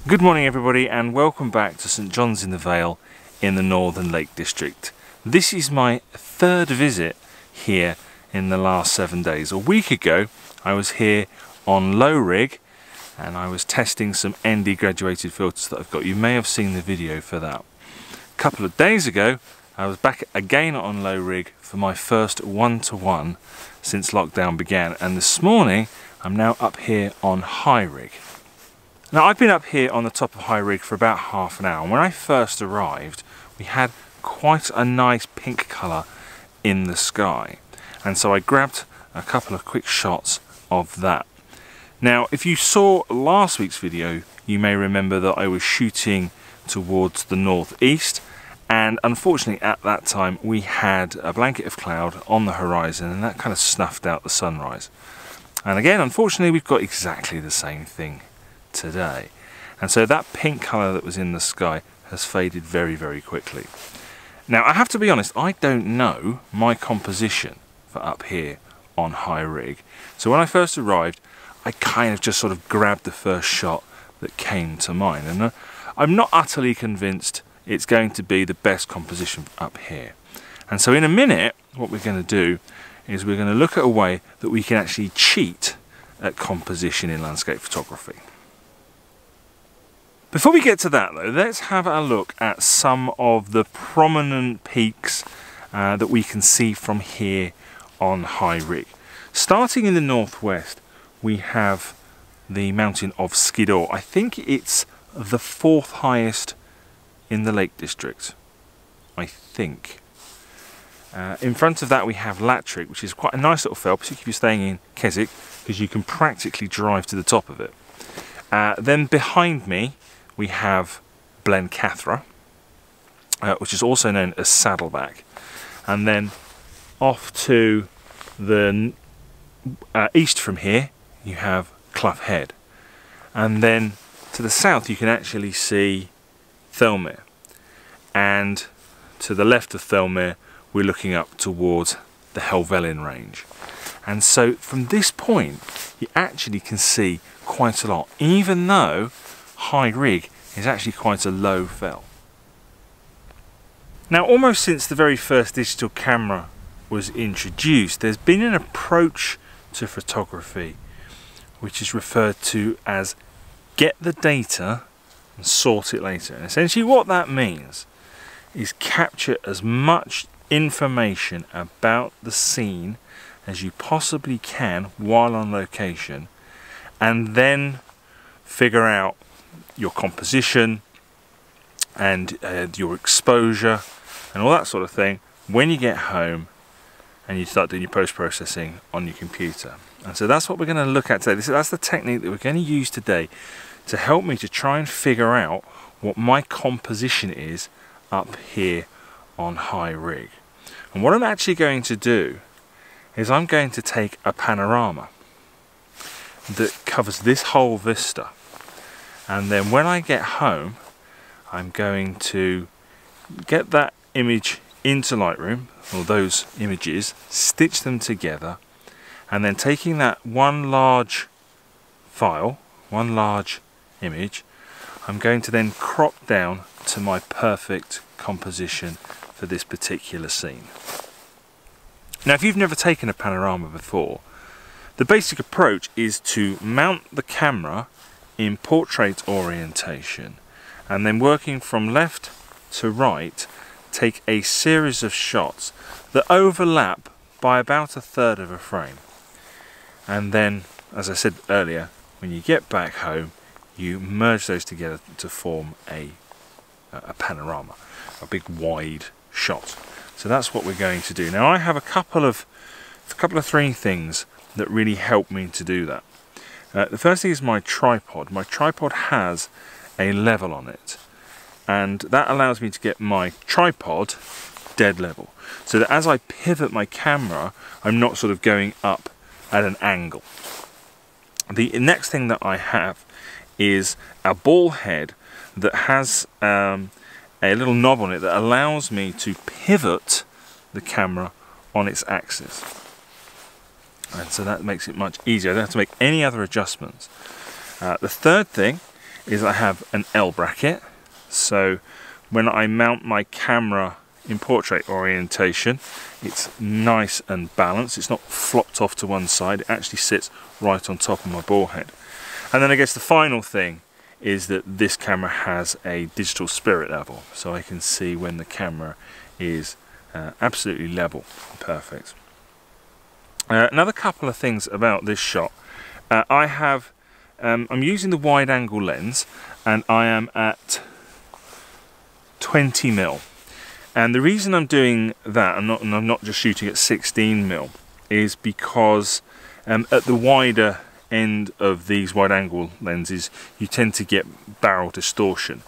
Good morning everybody and welcome back to St John's in the Vale in the Northern Lake District. This is my third visit here in the last 7 days. A week ago I was here on Low Rig and I was testing some ND graduated filters that I've got. You may have seen the video for that. A couple of days ago I was back again on Low Rig for my first one-to-one since lockdown began, and this morning I'm now up here on High Rigg. Now I've been up here on the top of High Rigg for about half an hour, and when I first arrived we had quite a nice pink colour in the sky, and so I grabbed a couple of quick shots of that. Now if you saw last week's video you may remember that I was shooting towards the northeast, and unfortunately at that time we had a blanket of cloud on the horizon and that kind of snuffed out the sunrise. And again, unfortunately, we've got exactly the same thing today. And so that pink colour that was in the sky has faded very, very quickly. Now, I have to be honest, I don't know my composition for up here on High Rigg. So when I first arrived, I kind of just sort of grabbed the first shot that came to mind. And I'm not utterly convinced it's going to be the best composition up here. And so in a minute, what we're going to do is we're going to look at a way that we can actually cheat at composition in landscape photography. Before we get to that though, let's have a look at some of the prominent peaks that we can see from here on High Rigg. Starting in the northwest, we have the mountain of Skiddaw. I think it's the fourth highest in the Lake District, I think. In front of that we have Lattrick, which is quite a nice little fell, particularly if you're staying in Keswick, because you can practically drive to the top of it. Then behind me we have Blencathra, which is also known as Saddleback. And then off to the east from here you have Clough Head. And then to the south you can actually see Thelmere. And to the left of Thelmere we're looking up towards the Helvellyn range. And so from this point you actually can see quite a lot, even though High Rigg is actually quite a low fell. Now almost since the very first digital camera was introduced, there's been an approach to photography which is referred to as get the data and sort it later. And essentially what that means is capture as much information about the scene as you possibly can while on location, and then figure out your composition and your exposure and all that sort of thing when you get home and you start doing your post-processing on your computer. And so that's what we're going to look at today. That's the technique that we're going to use today to help me to try and figure out what my composition is up here on High Rigg. And what I'm actually going to do is I'm going to take a panorama that covers this whole vista, and then when I get home I'm going to get that image into Lightroom, or those images, stitch them together, and then taking that one large file, one large image, I'm going to then crop down to my perfect composition for this particular scene. Now if you've never taken a panorama before, the basic approach is to mount the camera in portrait orientation, and then working from left to right take a series of shots that overlap by about a third of a frame. And then, as I said earlier, when you get back home you merge those together to form a panorama, a big wide shot. So that's what we're going to do. Now I have a couple of three things that really help me to do that. The first thing is my tripod. My tripod has a level on it, and that allows me to get my tripod dead level, so that as I pivot my camera I'm not sort of going up at an angle. The next thing that I have is a ball head that has a little knob on it that allows me to pivot the camera on its axis. And so that makes it much easier. I don't have to make any other adjustments. The third thing is I have an L bracket, so when I mount my camera in portrait orientation, it's nice and balanced. It's not flopped off to one side, it actually sits right on top of my ball head. And then I guess the final thing is that this camera has a digital spirit level, so I can see when the camera is absolutely level. Perfect. Another couple of things about this shot. I'm using the wide angle lens, and I am at 20mm. And the reason I'm doing that, and I'm not just shooting at 16mm, is because at the wider end of these wide angle lenses you tend to get barrel distortion.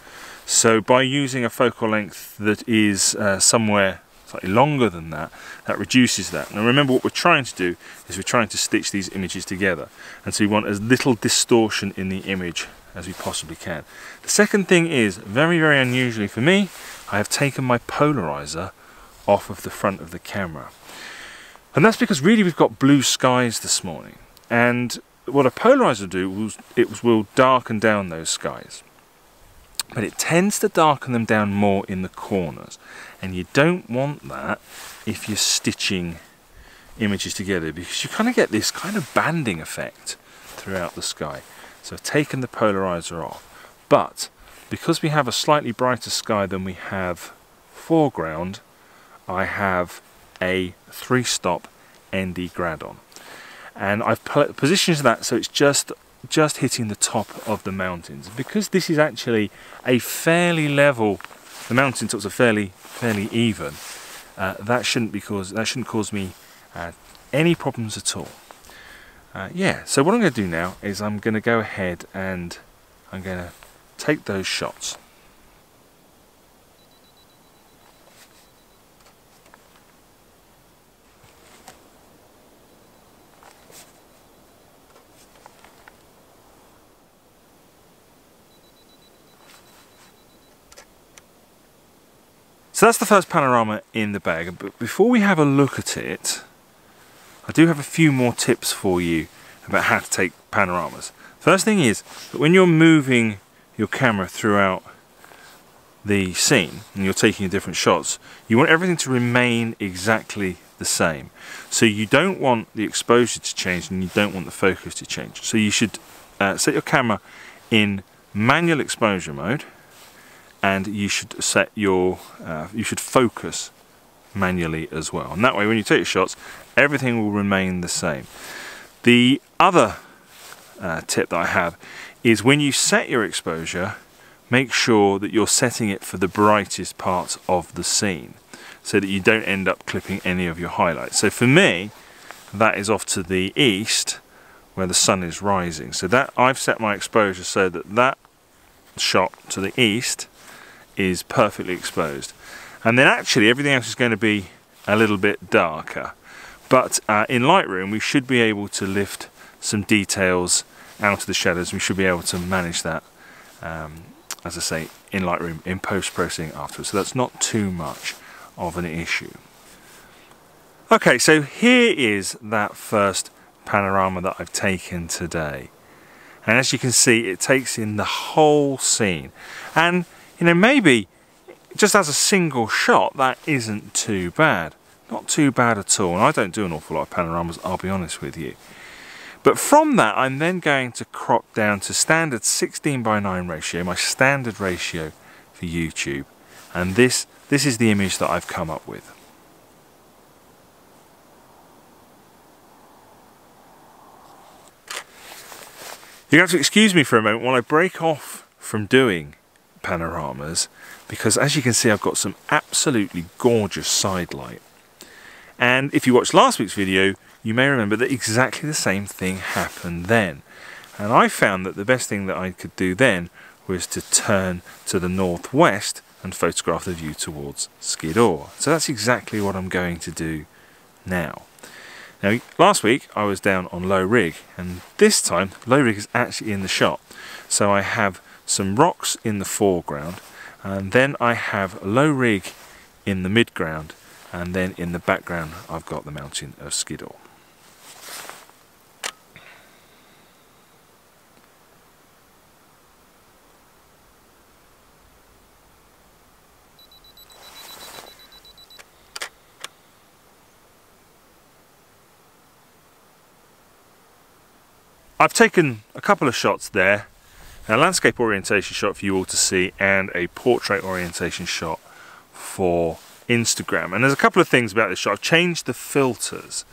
So by using a focal length that is somewhere slightly longer than that, that reduces that. Now remember, what we're trying to do is we're trying to stitch these images together, and so we want as little distortion in the image as we possibly can. The second thing is, very, very unusually for me, I have taken my polarizer off of the front of the camera. And that's because really we've got blue skies this morning, and what a polarizer will do is will darken down those skies. But it tends to darken them down more in the corners, and you don't want that if you're stitching images together, because you kind of get this kind of banding effect throughout the sky. So I've taken the polarizer off, but because we have a slightly brighter sky than we have foreground, I have a 3-stop ND grad on, and I've positioned that so it's just hitting the top of the mountains. Because this is actually a fairly level, the mountain tops are fairly even, that shouldn't cause me any problems at all. Yeah, so what I'm going to do now is I'm going to go ahead and I'm going to take those shots. So that's the first panorama in the bag, but before we have a look at it, I do have a few more tips for you about how to take panoramas. First thing is that when you're moving your camera throughout the scene and you're taking different shots, you want everything to remain exactly the same. So you don't want the exposure to change and you don't want the focus to change. So you should set your camera in manual exposure mode, and you should set your you should focus manually as well, and that way when you take your shots everything will remain the same. The other tip that I have is, when you set your exposure, make sure that you're setting it for the brightest parts of the scene so that you don't end up clipping any of your highlights. So for me, that is off to the east where the sun is rising, so that I've set my exposure so that that shot to the east is perfectly exposed, and then actually everything else is going to be a little bit darker, but in Lightroom we should be able to lift some details out of the shadows. We should be able to manage that as I say, in Lightroom in post-processing afterwards, so that's not too much of an issue. Okay, so here is that first panorama that I've taken today, and as you can see it takes in the whole scene, and you know, maybe just as a single shot that isn't too bad. Not too bad at all, and I don't do an awful lot of panoramas, I'll be honest with you. But from that I'm then going to crop down to standard 16:9 ratio, my standard ratio for YouTube, and this is the image that I've come up with. You have to excuse me for a moment while I break off from doing panoramas, because as you can see I've got some absolutely gorgeous side light, and if you watched last week's video you may remember that exactly the same thing happened then, and I found that the best thing that I could do then was to turn to the northwest and photograph the view towards Skiddaw. So that's exactly what I'm going to do now. Now last week I was down on low rig, and this time low rig is actually in the shot, so I have some rocks in the foreground, and then I have low rig in the midground, and then in the background I've got the mountain of Skiddaw. I've taken a couple of shots there, a landscape orientation shot for you all to see and a portrait orientation shot for Instagram. And there's a couple of things about this shot. I've changed the filters.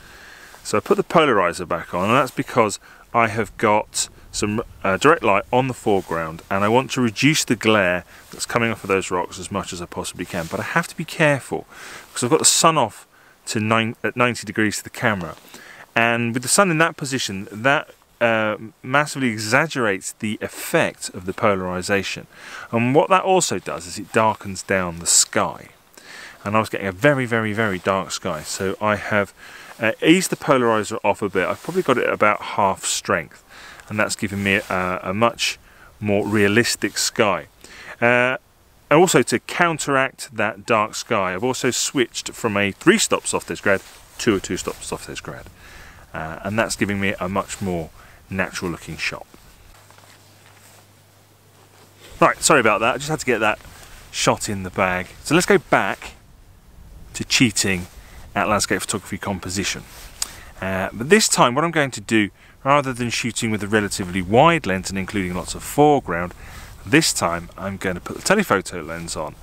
So I put the polarizer back on, and that's because I have got some direct light on the foreground and I want to reduce the glare that's coming off of those rocks as much as I possibly can. But I have to be careful because I've got the sun off to at 90 degrees to the camera, and with the sun in that position, that massively exaggerates the effect of the polarization. And what that also does is it darkens down the sky, and I was getting a very, very, very dark sky. So I have eased the polarizer off a bit. I've probably got it about half strength, and that's given me a much more realistic sky. And also, to counteract that dark sky, I've also switched from a 3-stop soft edge grad to a 2-stop soft edge grad, and that's giving me a much more natural looking shot. Right, sorry about that, I just had to get that shot in the bag. So let's go back to cheating at landscape photography composition. But this time what I'm going to do, rather than shooting with a relatively wide lens and including lots of foreground, this time I'm going to put the telephoto lens on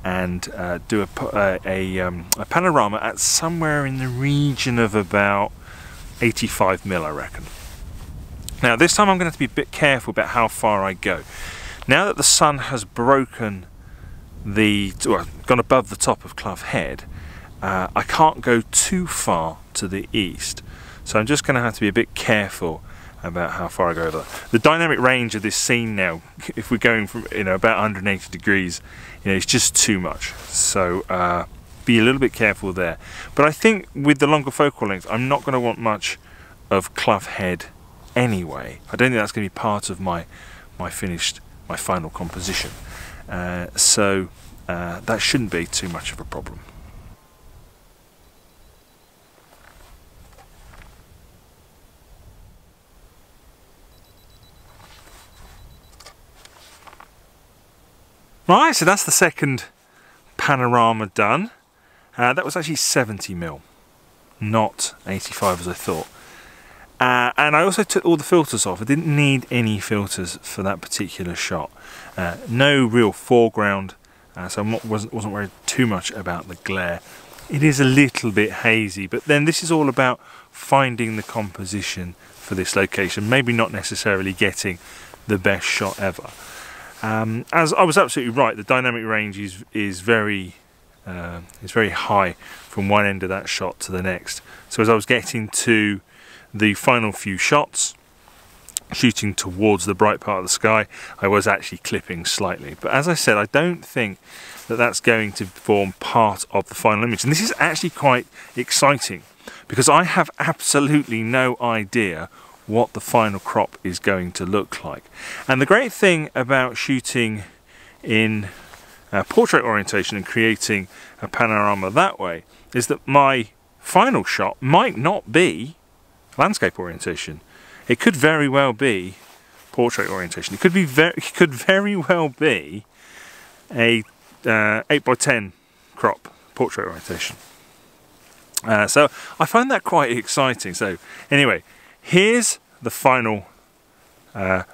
and do a panorama at somewhere in the region of about 85mm, I reckon. Now this time I'm going to have to be a bit careful about how far I go. Now that the sun has broken gone above the top of Clough Head, I can't go too far to the east, so I'm just going to have to be a bit careful about how far I go over. The dynamic range of this scene now, if we're going from about 180 degrees, it's just too much. So be a little bit careful there. But I think with the longer focal length, I'm not going to want much of Clough Head anyway. I don't think that's going to be part of my final composition. So that shouldn't be too much of a problem. Right, so that's the second panorama done. That was actually 70mm, not 85 as I thought. And I also took all the filters off. I didn't need any filters for that particular shot. No real foreground, so I wasn't worried too much about the glare. It is a little bit hazy, but then this is all about finding the composition for this location, maybe not necessarily getting the best shot ever. As I was absolutely right, the dynamic range is very high from one end of that shot to the next. So as I was getting to the final few shots, shooting towards the bright part of the sky, I was actually clipping slightly. But as I said, I don't think that that's going to form part of the final image. And this is actually quite exciting because I have absolutely no idea what the final crop is going to look like. And the great thing about shooting in portrait orientation and creating a panorama that way is that my final shot might not be landscape orientation. It could very well be portrait orientation. It could very well be a 8x10 crop portrait orientation. So I find that quite exciting. So anyway, here's the final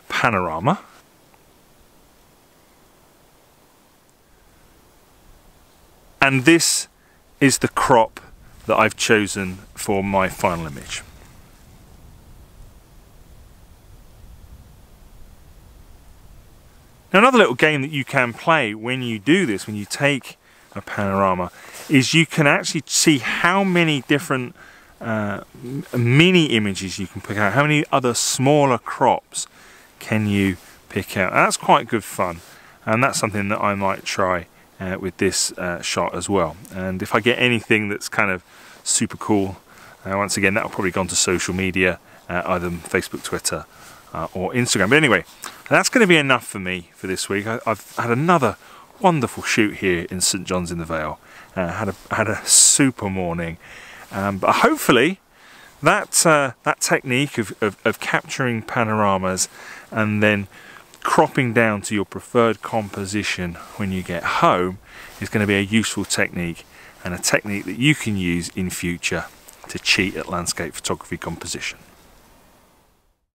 panorama. And this is the crop that I've chosen for my final image. Now another little game that you can play when you do this, when you take a panorama, is you can actually see how many different mini images you can pick out, how many other smaller crops can you pick out. And that's quite good fun, and that's something that I might try with this shot as well. And if I get anything that's kind of super cool, once again that'll probably go onto social media, either Facebook, Twitter or Instagram. But anyway, that's going to be enough for me for this week. I've had another wonderful shoot here in St John's in the Vale. Had a super morning. But hopefully that technique of capturing panoramas and then cropping down to your preferred composition when you get home is going to be a useful technique, and a technique that you can use in future to cheat at landscape photography composition.